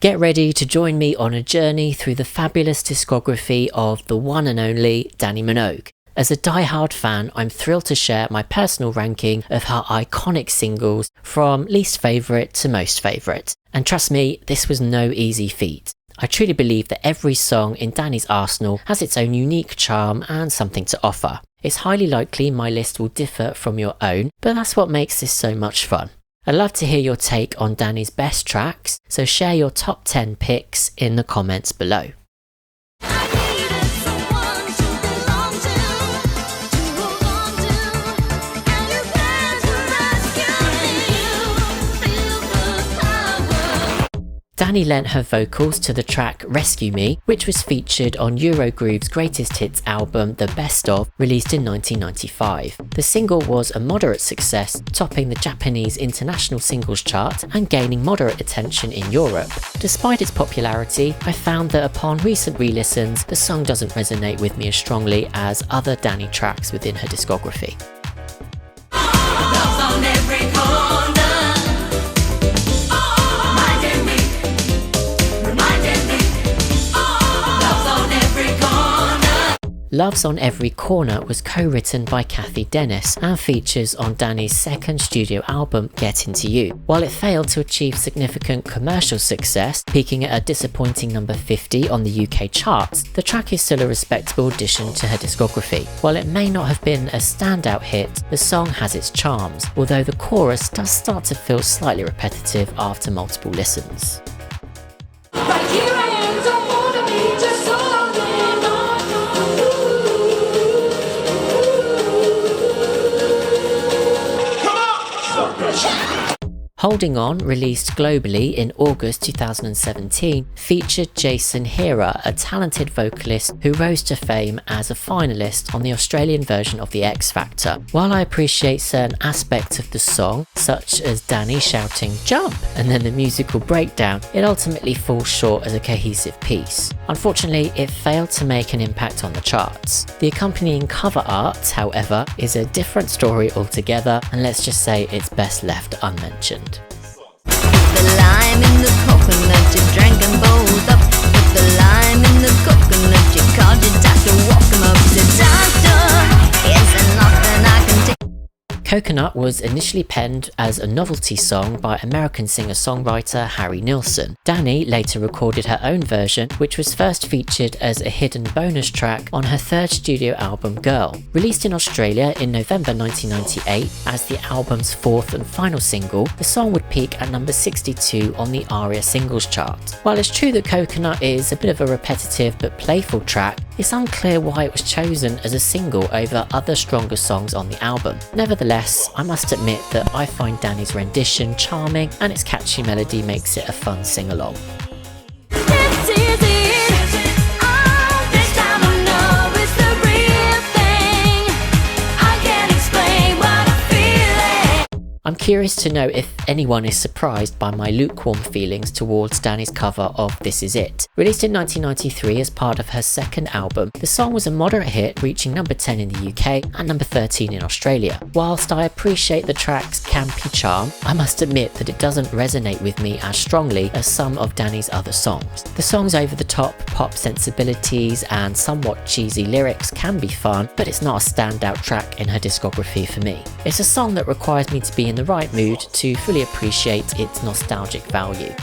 Get ready to join me on a journey through the fabulous discography of the one and only Dannii Minogue. As a die-hard fan, I'm thrilled to share my personal ranking of her iconic singles from least favourite to most favourite. And trust me, this was no easy feat. I truly believe that every song in Dannii's arsenal has its own unique charm and something to offer. It's highly likely my list will differ from your own, but that's what makes this so much fun. I'd love to hear your take on Dannii's best tracks, so share your top 10 picks in the comments below. Dannii lent her vocals to the track Rescue Me, which was featured on Eurogroove's greatest hits album The Best Of, released in 1995. The single was a moderate success, topping the Japanese international singles chart and gaining moderate attention in Europe. Despite its popularity, I found that upon recent re-listens, the song doesn't resonate with me as strongly as other Dannii tracks within her discography. Loves on Every Corner was co-written by Cathy Dennis and features on Dannii's second studio album Get Into You. While it failed to achieve significant commercial success, peaking at a disappointing number 50 on the UK charts, the track is still a respectable addition to her discography. While it may not have been a standout hit, the song has its charms, although the chorus does start to feel slightly repetitive after multiple listens. Right here I am, don't bother me, just so I'm laying on. Holding On, released globally in August 2017, featured Jason Hera, a talented vocalist who rose to fame as a finalist on the Australian version of The X Factor. While I appreciate certain aspects of the song, such as Dannii shouting "jump" and then the musical breakdown, it ultimately falls short as a cohesive piece. Unfortunately, it failed to make an impact on the charts. The accompanying cover art, however, is a different story altogether, and let's just say it's best left unmentioned. The lime in the coconut, you drank them both up. Put the lime in the coconut, you called your doctor, walk him up. The doctor, is there nothing I can take? Coconut was initially penned as a novelty song by American singer-songwriter Harry Nilsson. Dannii later recorded her own version, which was first featured as a hidden bonus track on her third studio album Girl. Released in Australia in November 1998 as the album's fourth and final single, the song would peak at number 62 on the ARIA singles chart. While it's true that Coconut is a bit of a repetitive but playful track, it's unclear why it was chosen as a single over other stronger songs on the album. Nevertheless, I must admit that I find Dannii's rendition charming and its catchy melody makes it a fun sing-along. I'm curious to know if anyone is surprised by my lukewarm feelings towards Dannii's cover of This Is It. Released in 1993 as part of her second album, the song was a moderate hit, reaching number 10 in the UK and number 13 in Australia. Whilst I appreciate the track's campy charm, I must admit that it doesn't resonate with me as strongly as some of Dannii's other songs. The song's over-the-top pop sensibilities and somewhat cheesy lyrics can be fun, but it's not a standout track in her discography for me. It's a song that requires me to be in the right mood to fully appreciate its nostalgic value.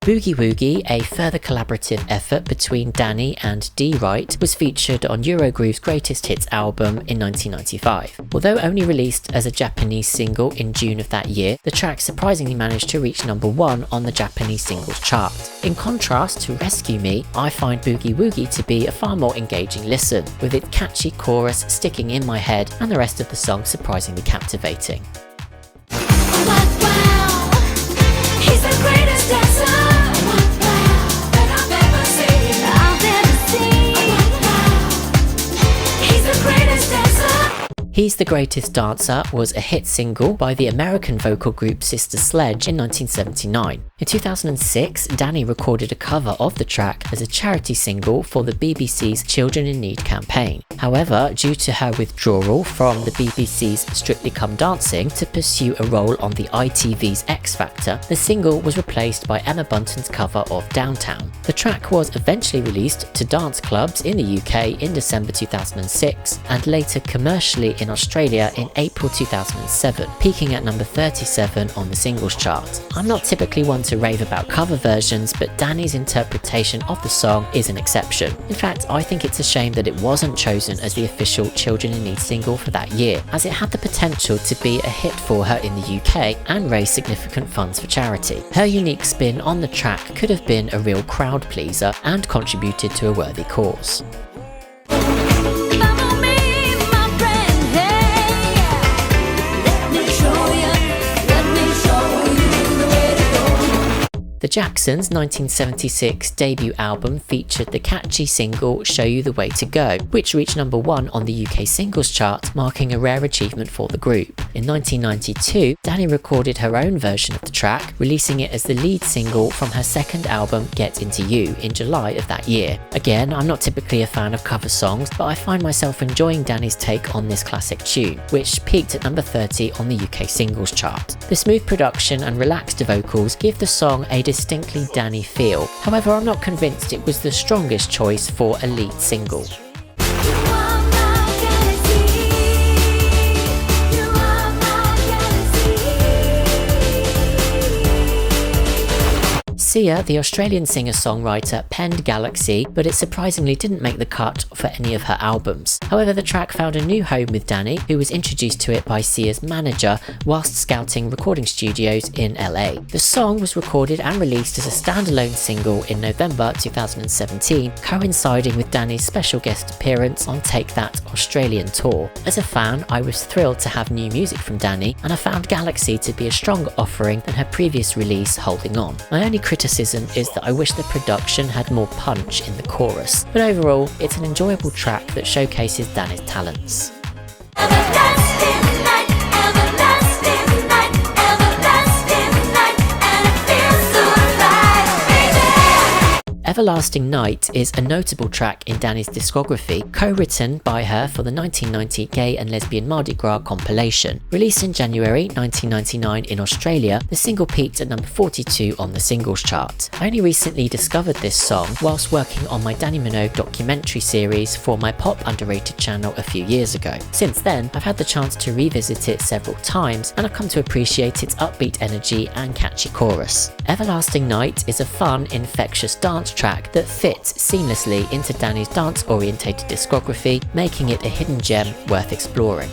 Boogie Woogie, a further collaborative effort between Dannii and D. Wright, was featured on Eurogroove's greatest hits album in 1995. Although only released as a Japanese single in June of that year, the track surprisingly managed to reach number 1 on the Japanese singles chart. In contrast to Rescue Me, I find Boogie Woogie to be a far more engaging listen, with its catchy chorus sticking in my head and the rest of the song surprisingly captivating. He's the greatest dancer. He's the Greatest Dancer was a hit single by the American vocal group Sister Sledge in 1979. In 2006, Dannii recorded a cover of the track as a charity single for the BBC's Children in Need campaign. However, due to her withdrawal from the BBC's Strictly Come Dancing to pursue a role on the ITV's X Factor, the single was replaced by Emma Bunton's cover of Downtown. The track was eventually released to dance clubs in the UK in December 2006 and later commercially in Australia in April 2007, peaking at number 37 on the singles chart. I'm not typically one to rave about cover versions, but Dannii's interpretation of the song is an exception. In fact, I think it's a shame that it wasn't chosen as the official Children in Need single for that year, as it had the potential to be a hit for her in the UK and raise significant funds for charity. Her unique spin on the track could have been a real crowd pleaser and contributed to a worthy cause. The Jacksons' 1976 debut album featured the catchy single Show You the Way to Go, which reached number 1 on the UK singles chart, marking a rare achievement for the group. In 1992, Dannii recorded her own version of the track, releasing it as the lead single from her second album Get Into You in July of that year. Again, I'm not typically a fan of cover songs, but I find myself enjoying Dannii's take on this classic tune, which peaked at number 30 on the UK singles chart. The smooth production and relaxed vocals give the song a distinctly Dannii feel. However, I'm not convinced it was the strongest choice for a lead single. Sia, the Australian singer-songwriter, penned Galaxy, but it surprisingly didn't make the cut for any of her albums. However, the track found a new home with Dannii, who was introduced to it by Sia's manager whilst scouting recording studios in LA. The song was recorded and released as a standalone single in November 2017, coinciding with Dannii's special guest appearance on Take That Australian tour. As a fan, I was thrilled to have new music from Dannii, and I found Galaxy to be a stronger offering than her previous release, Holding On. My only criticism is that I wish the production had more punch in the chorus, but overall it's an enjoyable track that showcases Dannii's talents. Everlasting night, everlasting night, everlasting night, and it feels so right, baby. Everlasting Night is a notable track in Dannii's discography, co-written by her for the 1990 Gay and Lesbian Mardi Gras compilation. Released in January 1999 in Australia, the single peaked at number 42 on the singles chart. I only recently discovered this song whilst working on my Dannii Minogue documentary series for my Pop Underrated channel a few years ago. Since then, I've had the chance to revisit it several times, and I've come to appreciate its upbeat energy and catchy chorus. Everlasting Night is a fun, infectious dance track that fits seamlessly into Dannii's dance-orientated discography, making it a hidden gem worth exploring.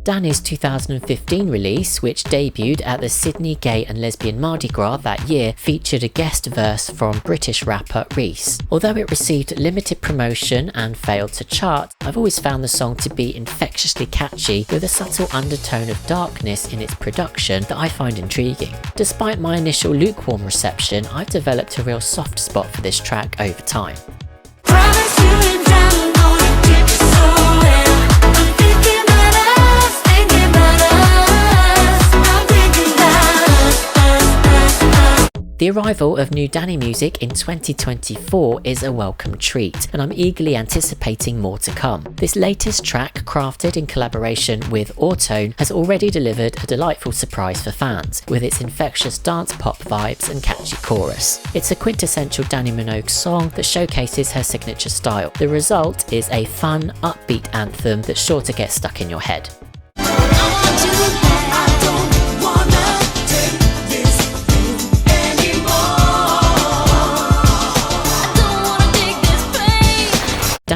Dannii's 2015 release, which debuted at the Sydney Gay and Lesbian Mardi Gras that year, featured a guest verse from British rapper Reese. Although it received limited promotion and failed to chart, I've always found the song to be infectiously catchy with a subtle undertone of darkness in its production that I find intriguing. Despite my initial lukewarm reception, I've developed a real soft spot for this track over time. Promise you and I'm gonna get you so well. I'm thinking about us, thinking about us. I'm thinking about us. The arrival of new Dannii music in 2024 is a welcome treat, and I'm eagerly anticipating more to come. This latest track, crafted in collaboration with Autone, has already delivered a delightful surprise for fans, with its infectious dance pop vibes and catchy chorus. It's a quintessential Dannii Minogue song that showcases her signature style. The result is a fun, upbeat anthem that's sure to get stuck in your head.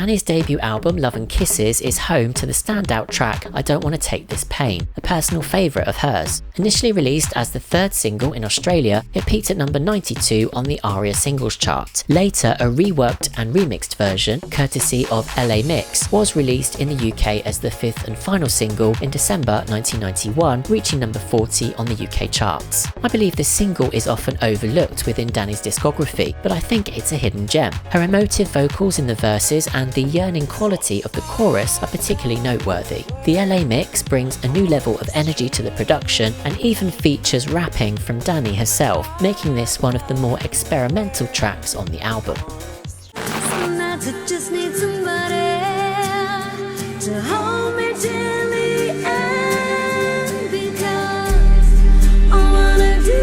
Dannii's debut album Love and Kisses is home to the standout track I Don't Want to Take This Pain, a personal favourite of hers. Initially released as the third single in Australia, it peaked at number 92 on the ARIA singles chart. Later, a reworked and remixed version, courtesy of LA Mix, was released in the UK as the fifth and final single in December 1991, reaching number 40 on the UK charts. I believe this single is often overlooked within Dannii's discography, but I think it's a hidden gem. Her emotive vocals in the verses and the yearning quality of the chorus are particularly noteworthy. The LA Mix brings a new level of energy to the production and even features rapping from Dannii herself, making this one of the more experimental tracks on the album. Sometimes I just need somebody to hold me till the end, because I wanna do.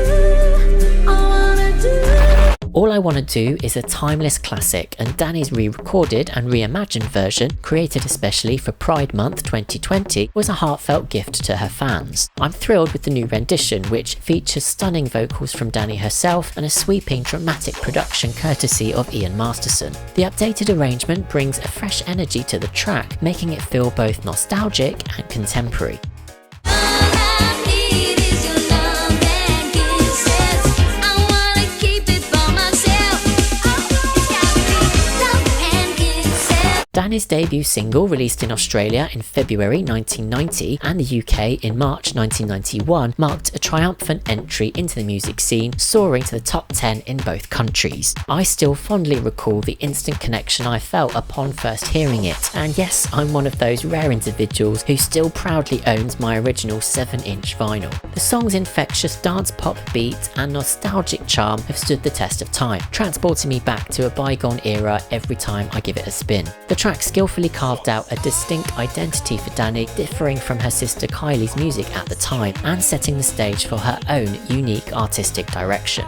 All I Want to Do is a timeless classic, and Dannii's re-recorded and reimagined version, created especially for Pride Month 2020, was a heartfelt gift to her fans. I'm thrilled with the new rendition, which features stunning vocals from Dannii herself and a sweeping dramatic production courtesy of Ian Masterson. The updated arrangement brings a fresh energy to the track, making it feel both nostalgic and contemporary. Dannii's debut single, released in Australia in February 1990 and the UK in March 1991, marked a triumphant entry into the music scene, soaring to the top 10 in both countries. I still fondly recall the instant connection I felt upon first hearing it, and yes, I'm one of those rare individuals who still proudly owns my original 7-inch vinyl. The song's infectious dance pop beat and nostalgic charm have stood the test of time, transporting me back to a bygone era every time I give it a spin. The track skillfully carved out a distinct identity for Dannii, differing from her sister Kylie's music at the time and setting the stage for her own unique artistic direction.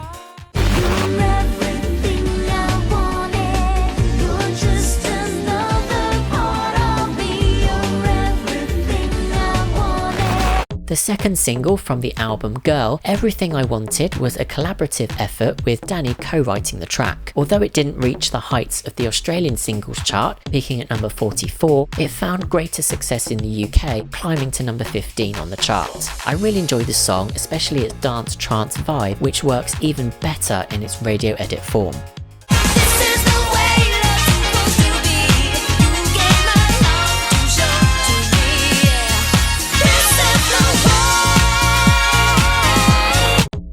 The second single from the album Girl, Everything I Wanted, was a collaborative effort with Dannii co-writing the track. Although it didn't reach the heights of the Australian singles chart, peaking at number 44, it found greater success in the UK, climbing to number 15 on the chart. I really enjoy the song, especially its dance trance vibe, which works even better in its radio edit form.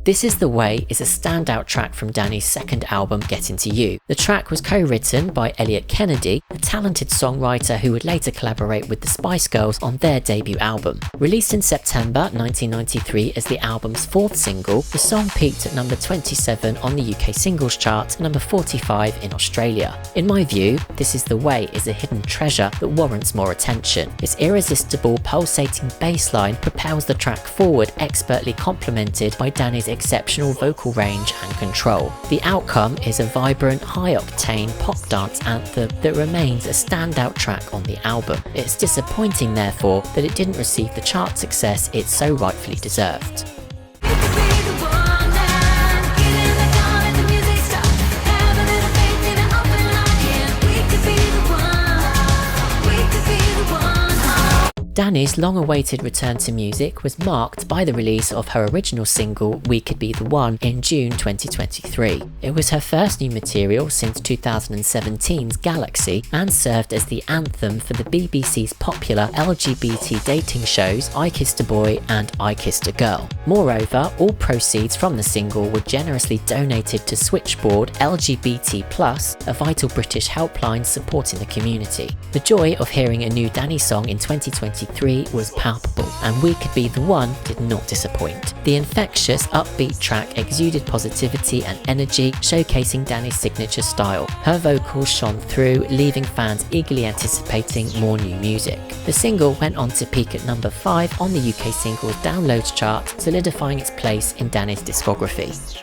This Is The Way is a standout track from Dannii's second album, Get Into You. The track was co-written by Elliot Kennedy, a talented songwriter who would later collaborate with the Spice Girls on their debut album. Released in September 1993 as the album's fourth single, the song peaked at number 27 on the UK singles chart and number 45 in Australia. In my view, This Is The Way is a hidden treasure that warrants more attention. Its irresistible, pulsating bass line propels the track forward, expertly complemented by Dannii's exceptional vocal range and control. The outcome is a vibrant, high-octane pop dance anthem that remains a standout track on the album. It's disappointing, therefore, that it didn't receive the chart success it so rightfully deserved. Dannii's long-awaited return to music was marked by the release of her original single, We Could Be The One, in June 2023. It was her first new material since 2017's Galaxy and served as the anthem for the BBC's popular LGBT dating shows I Kissed a Boy and I Kissed a Girl. Moreover, all proceeds from the single were generously donated to Switchboard LGBT+, a vital British helpline supporting the community. The joy of hearing a new Dannii song in 2023 was palpable, and We Could Be The One did not disappoint. The infectious, upbeat track exuded positivity and energy, showcasing Dannii's signature style. Her vocals shone through, leaving fans eagerly anticipating more new music. The single went on to peak at number 5 on the UK singles downloads chart, solidifying its place in Dannii's discography.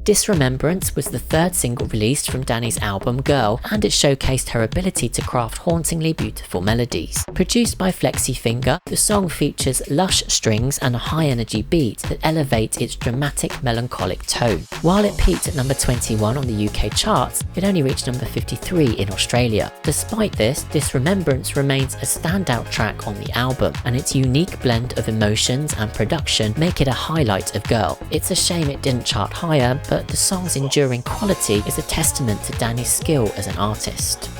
Disremembrance was the third single released from Dannii's album Girl, and it showcased her ability to craft hauntingly beautiful melodies. Produced by Flexi Finger, the song features lush strings and a high-energy beat that elevate its dramatic, melancholic tone. While it peaked at number 21 on the UK charts, it only reached number 53 in Australia. Despite this, Disremembrance remains a standout track on the album, and its unique blend of emotions and production make it a highlight of Girl. It's a shame it didn't chart higher, but the song's enduring quality is a testament to Dannii's skill as an artist.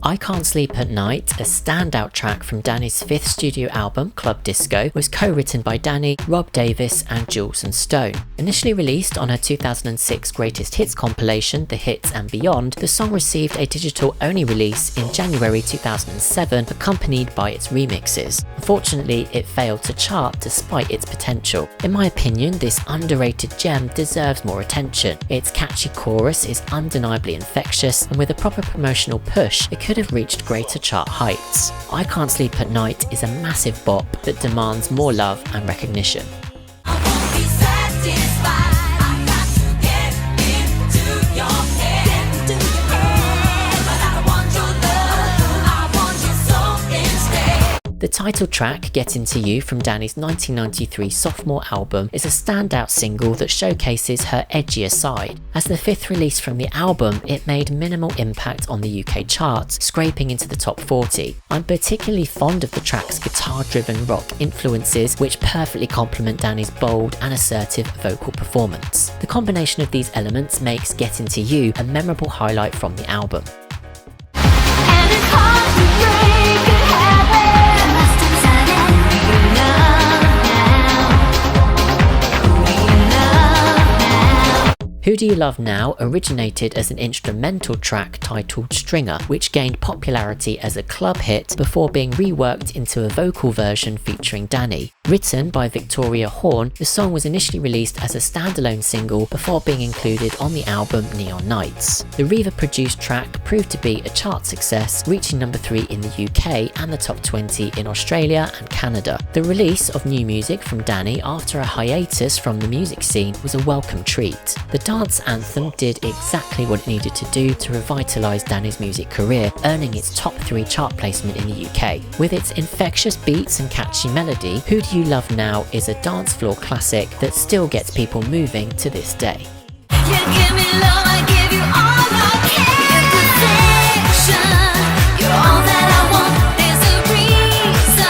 I Can't Sleep at Night, a standout track from Dannii's fifth studio album, Club Disco, was co-written by Dannii, Rob Davis and Jules and Stone. Initially released on her 2006 Greatest Hits compilation, The Hits and Beyond, the song received a digital-only release in January 2007, accompanied by its remixes. Unfortunately, it failed to chart despite its potential. In my opinion, this underrated gem deserves more attention. Its catchy chorus is undeniably infectious, and with a proper promotional push, it could have reached greater chart heights. I Can't Sleep at Night is a massive bop that demands more love and recognition. The title track, Get Into You, from Dannii's 1993 sophomore album, is a standout single that showcases her edgier side. As the fifth release from the album, it made minimal impact on the UK charts, scraping into the top 40. I'm particularly fond of the track's guitar-driven rock influences, which perfectly complement Dannii's bold and assertive vocal performance. The combination of these elements makes Get Into You a memorable highlight from the album. And it's hard to break a habit. Who Do You Love Now originated as an instrumental track titled Stringer, which gained popularity as a club hit before being reworked into a vocal version featuring Dannii. Written by Victoria Horn, the song was initially released as a standalone single before being included on the album Neon Nights. The Reva-produced track proved to be a chart success, reaching number 3 in the UK and the top 20 in Australia and Canada. The release of new music from Dannii after a hiatus from the music scene was a welcome treat. The dance anthem did exactly what it needed to do to revitalise Dannii's music career, earning its top 3 chart placement in the UK. With its infectious beats and catchy melody, Who Do You Love Now is a dance floor classic that still gets people moving to this day. You give me love, I give you all I can. Perfection, you're all that I want. There's a reason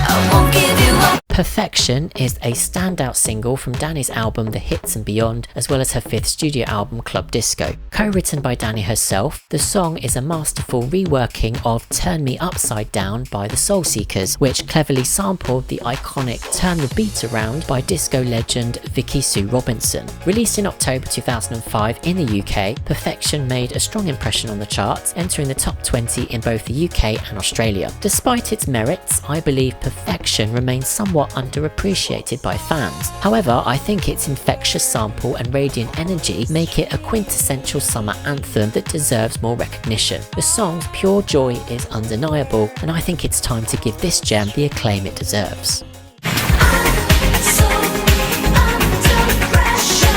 I won't give you up. Perfection is a standout single from Dannii's album The Hits and Beyond, as well as her fifth studio album Club Disco. Co-written by Dannii herself, the song is a masterful reworking of Turn Me Upside Down by the Soul Seekers, which cleverly sampled the iconic Turn the Beat Around by disco legend Vicky Sue Robinson. Released in October 2005 in the UK, Perfection made a strong impression on the charts, entering the top 20 in both the UK and Australia. Despite its merits, I believe Perfection remains somewhat underappreciated by fans. However, I think its infectious sample and radiant energy make it a quintessential summer anthem that deserves more recognition. The song's pure joy is undeniable, and I think it's time to give this gem the acclaim it deserves. So under pressure.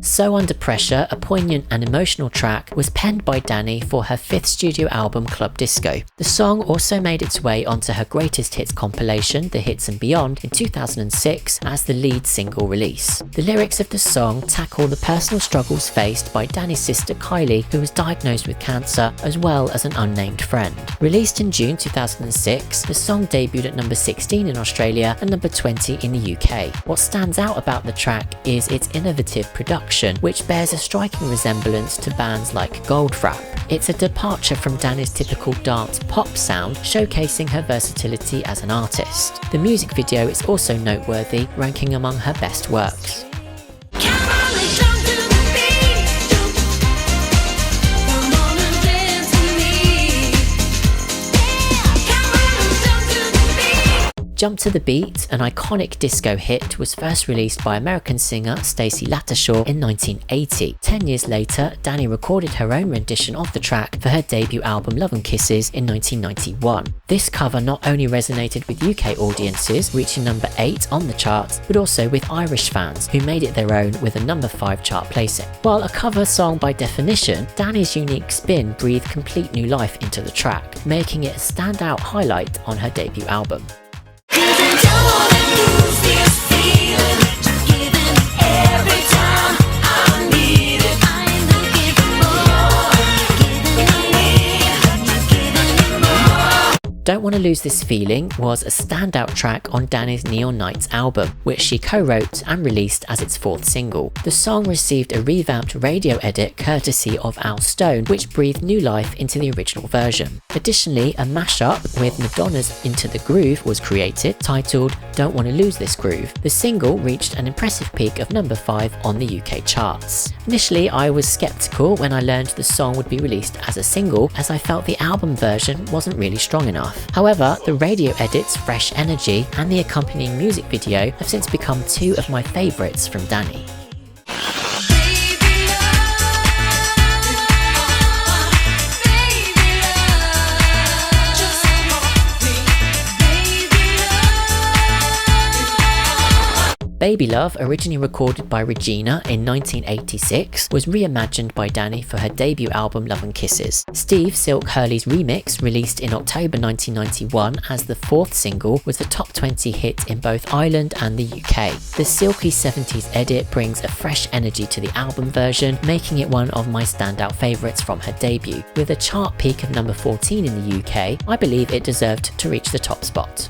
So Under Pressure, a poignant and emotional track, was penned by Dannii for her fifth studio album Club Disco. The song also made its way onto her greatest hits compilation, The Hits and Beyond, in 2006 as the lead single release. The lyrics of the song tackle the personal struggles faced by Dannii's sister Kylie, who was diagnosed with cancer, as well as an unnamed friend. Released in June 2006, the song debuted at number 16 in Australia and number 20 in the UK. What stands out about the track is its innovative production, which bears a striking resemblance to bands like Goldfrapp. It's a departure from Dannii's typical dance pop sound, showcasing her versatility as an artist. The music video is also noteworthy, ranking among her best works. Come on and jump to the beat. Come on and dance with me. Come on and jump to the beat. Jump to the Beat, an iconic disco hit, was first released by American singer Stacey Lattishaw in 1980. 10 years later, Dannii recorded her own rendition of the track for her debut album Love and Kisses in 1991. This cover not only resonated with UK audiences, reaching number 8 on the charts, but also with Irish fans, who made it their own with a number 5 chart placing. While a cover song by definition, Dannii's unique spin breathed complete new life into the track, making it a standout highlight on her debut album. Don't Want to Lose This Feeling was a standout track on Dannii's Neon Nights album, which she co-wrote and released as its 4th single. The song received a revamped radio edit courtesy of Al Stone, which breathed new life into the original version. Additionally, a mashup with Madonna's Into the Groove was created, titled Don't Want to Lose This Groove. The single reached an impressive peak of number 5 on the UK charts. Initially, I was skeptical when I learned the song would be released as a single, as I felt the album version wasn't really strong enough. However, the radio edit's fresh energy and the accompanying music video have since become 2 of my favourites from Dannii. Baby Love, originally recorded by Regina in 1986, was reimagined by Dannii for her debut album Love and Kisses. Steve Silk Hurley's remix, released in October 1991 as the 4th single, was a top 20 hit in both Ireland and the UK. The silky 70s edit brings a fresh energy to the album version, making it one of my standout favourites from her debut. With a chart peak of number 14 in the UK, I believe it deserved to reach the top spot.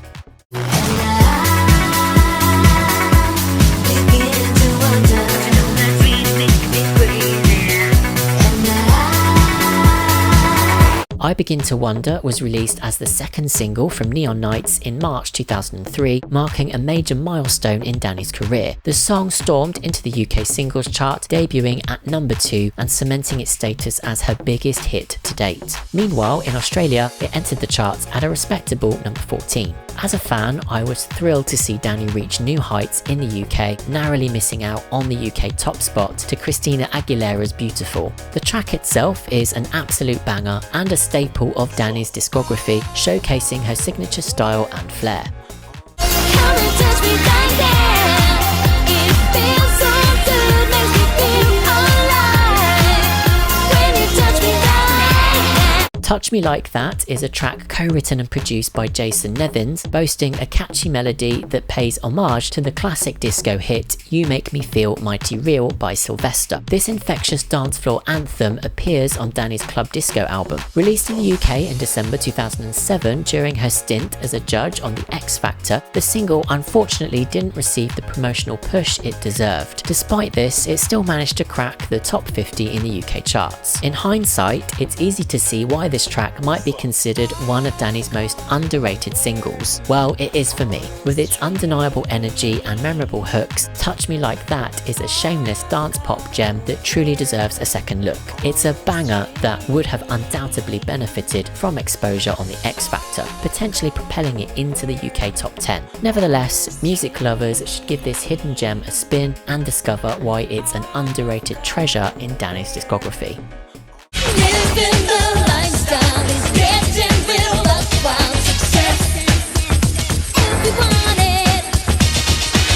I Begin to Wonder was released as the 2nd single from Neon Nights in March 2003, marking a major milestone in Dannii's career. The song stormed into the UK singles chart, debuting at number 2 and cementing its status as her biggest hit to date. Meanwhile, in Australia, it entered the charts at a respectable number 14. As a fan, I was thrilled to see Dannii reach new heights in the UK, narrowly missing out on the UK top spot to Christina Aguilera's Beautiful. The track itself is an absolute banger and a staple of Dannii's discography, showcasing her signature style and flair. Come and touch me right there. It feels so good, makes me feel alive. When you touch me right there. Touch Me Like That is a track co-written and produced by Jason Nevins, boasting a catchy melody that pays homage to the classic disco hit You Make Me Feel Mighty Real by Sylvester. This infectious dance floor anthem appears on Dannii's Club Disco album. Released in the UK in December 2007 during her stint as a judge on The X Factor, the single unfortunately didn't receive the promotional push it deserved. Despite this, it still managed to crack the top 50 in the UK charts. In hindsight, it's easy to see why this track might be considered one of Dannii's most underrated singles. Well, it is for me. With its undeniable energy and memorable hooks, Touch Me Like That is a shameless dance pop gem that truly deserves a second look. It's a banger that would have undoubtedly benefited from exposure on the X Factor, potentially propelling it into the UK top 10. Nevertheless, music lovers should give this hidden gem a spin and discover why it's an underrated treasure in Dannii's discography. Living the lifestyle is getting real, that's wild success. If you want it,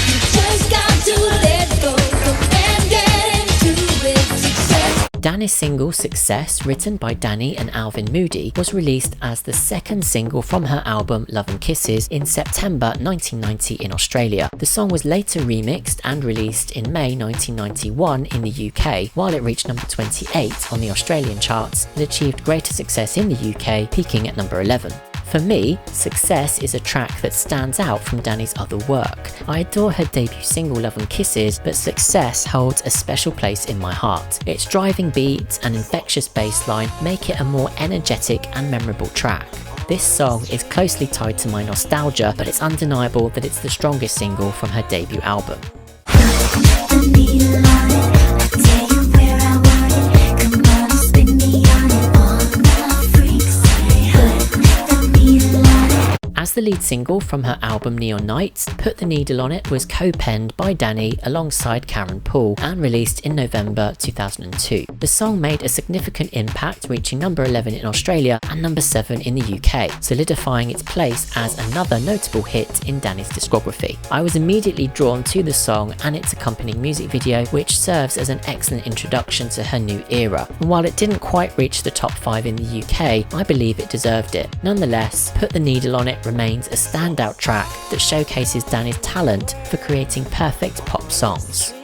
you just got to let go and get into it. Success. Dannii's single Success, written by Dannii and Alvin Moody, was released as the 2nd single from her album Love and Kisses in September 1990 in Australia. The song was later remixed and released in May 1991 in the UK. While it reached number 28 on the Australian charts, it achieved greater success in the UK, peaking at number 11. For me, Success is a track that stands out from Dannii's other work. I adore her debut single Love and Kisses, but Success holds a special place in my heart. Its driving beats and infectious bass line make it a more energetic and memorable track. This song is closely tied to my nostalgia, but it's undeniable that it's the strongest single from her debut album. As the the lead single from her album Neon Nights, Put the Needle on It was co-penned by Dannii alongside Karen Poole and released in November 2002. The song made a significant impact, reaching number 11 in Australia and number 7 in the UK, solidifying its place as another notable hit in Dannii's discography. I was immediately drawn to the song and its accompanying music video, which serves as an excellent introduction to her new era. And while it didn't quite reach the top 5 in the UK, I believe it deserved it. Nonetheless, Put the Needle on It remains a standout track that showcases Dannii's talent for creating perfect pop songs.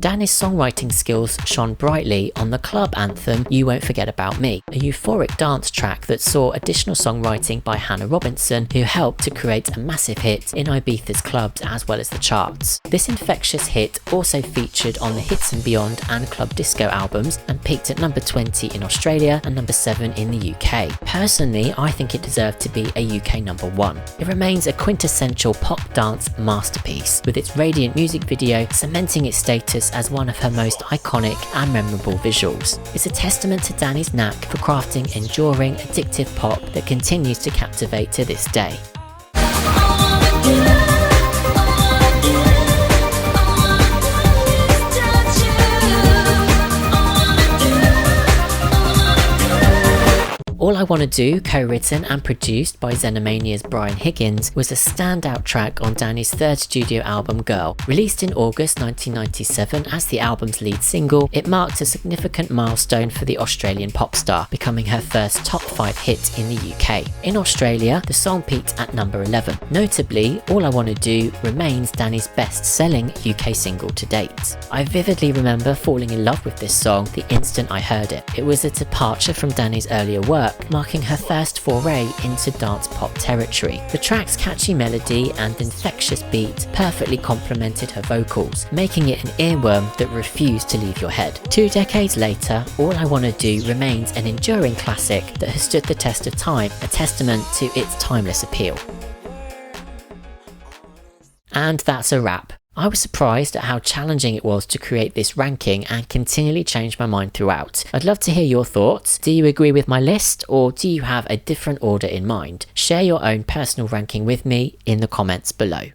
Dannii's songwriting skills shone brightly on the club anthem You Won't Forget About Me, a euphoric dance track that saw additional songwriting by Hannah Robinson, who helped to create a massive hit in Ibiza's clubs as well as the charts. This infectious hit also featured on the Hits and Beyond and Club Disco albums and peaked at number 20 in Australia and number 7 in the UK. Personally, I think it deserved to be a UK number 1. It remains a quintessential pop dance masterpiece, with its radiant music video cementing its status as one of her most iconic and memorable visuals. It's a testament to Dannii's knack for crafting enduring, addictive pop that continues to captivate to this day. All I Wanna Do, co-written and produced by Xenomania's Brian Higgins, was a standout track on Dannii's third studio album Girl. Released in August 1997 as the album's lead single, it marked a significant milestone for the Australian pop star, becoming her first top 5 hit in the UK. In Australia, the song peaked at number 11. Notably, All I Wanna Do remains Dannii's best-selling UK single to date. I vividly remember falling in love with this song the instant I heard it. It was a departure from Dannii's earlier work, marking her first foray into dance pop territory. The track's catchy melody and infectious beat perfectly complemented her vocals, making it an earworm that refused to leave your head. 2 decades later, All I Wanna Do remains an enduring classic that has stood the test of time, a testament to its timeless appeal. And that's a wrap. I was surprised at how challenging it was to create this ranking and continually changed my mind throughout. I'd love to hear your thoughts. Do you agree with my list, or do you have a different order in mind? Share your own personal ranking with me in the comments below.